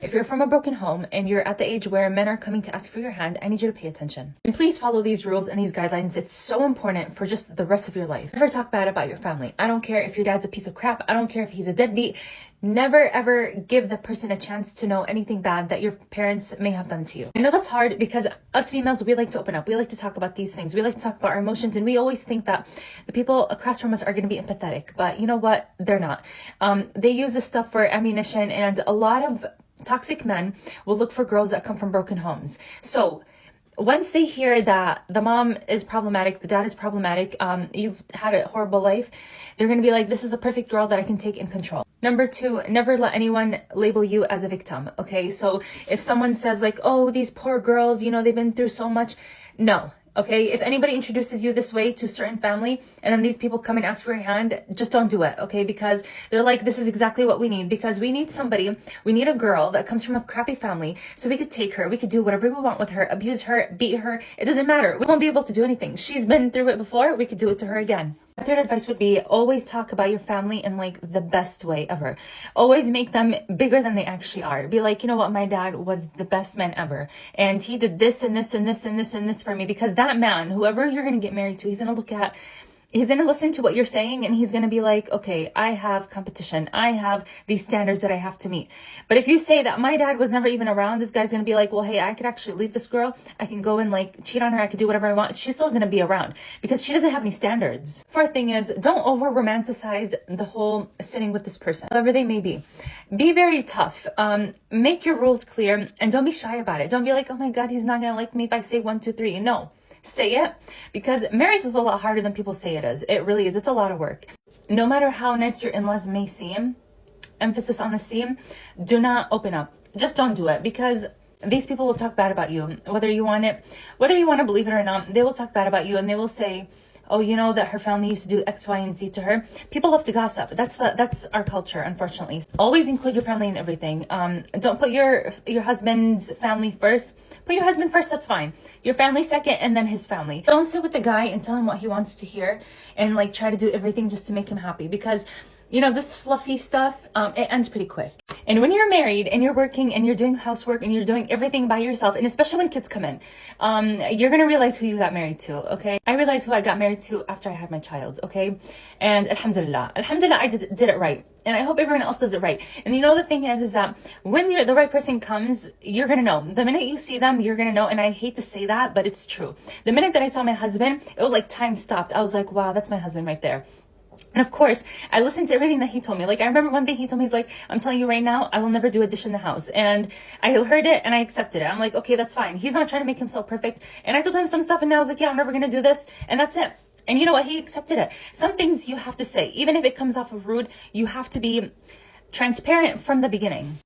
If you're from a broken home and you're at the age where men are coming to ask for your hand, I need you to pay attention. And please follow these rules and these guidelines. It's so important for just the rest of your life. Never talk bad about your family. I don't care if your dad's a piece of crap. I don't care if he's a deadbeat. Never ever give the person a chance to know anything bad that your parents may have done to you. I know that's hard because us females, we like to open up. We like to talk about these things. We like to talk about our emotions, and we always think that the people across from us are going to be empathetic. But you know what? They're not. They use this stuff for ammunition, and a lot of toxic men will look for girls that come from broken homes. So once they hear that the mom is problematic, the dad is problematic, you've had a horrible life, they're going to be like, this is the perfect girl that I can take in control. Number 2, never let anyone label you as a victim. Okay, so if someone says like, oh, these poor girls, you know, they've been through so much. No. Okay, if anybody introduces you this way to a certain family and then these people come and ask for your hand, just don't do it, okay? Because they're like, this is exactly what we need. Because we need somebody, we need a girl that comes from a crappy family so we could take her, we could do whatever we want with her, abuse her, beat her. It doesn't matter. We won't be able to do anything. She's been through it before. We could do it to her again. My third advice would be always talk about your family in like the best way ever. Always make them bigger than they actually are. Be like, you know what, my dad was the best man ever. And he did this and this and this and this and this for me. Because that man, whoever you're going to get married to, he's going to listen to what you're saying, and he's going to be like, okay, I have competition. I have these standards that I have to meet. But if you say that my dad was never even around, this guy's going to be like, well, hey, I could actually leave this girl. I can go and like cheat on her. I could do whatever I want. She's still going to be around because she doesn't have any standards. Fourth thing is, don't over romanticize the whole sitting with this person, whoever they may be. Be very tough. Make your rules clear and don't be shy about it. Don't be like, oh my God, he's not going to like me if I say 1, 2, 3. No. Say it, because marriage is a lot harder than people say it is. It really is. It's a lot of work. No matter how nice your in-laws may seem, emphasis on the seem, do not open up. Just don't do it, because these people will talk bad about you. Whether you want to believe it or not, they will talk bad about you, and they will say, oh, you know that her family used to do X, Y, and Z to her. People love to gossip. That's our culture, unfortunately. Always include your family in everything. Don't put your husband's family first. Put your husband first, that's fine. Your family second, and then his family. Don't sit with the guy and tell him what he wants to hear and like try to do everything just to make him happy, because you know, this fluffy stuff, it ends pretty quick. And when you're married and you're working and you're doing housework and you're doing everything by yourself, and especially when kids come in, you're going to realize who you got married to, okay? I realized who I got married to after I had my child, okay? And alhamdulillah, I did it right. And I hope everyone else does it right. And you know, the thing is that when the right person comes, you're going to know. The minute you see them, you're going to know. And I hate to say that, but it's true. The minute that I saw my husband, it was like time stopped. I was like, wow, that's my husband right there. And of course, I listened to everything that he told me. Like, I remember one day he told me, he's like, I'm telling you right now, I will never do a dish in the house. And I heard it and I accepted it. I'm like, okay, that's fine. He's not trying to make himself perfect. And I told him some stuff and I was like, yeah, I'm never going to do this. And that's it. And you know what? He accepted it. Some things you have to say, even if it comes off of rude, you have to be transparent from the beginning.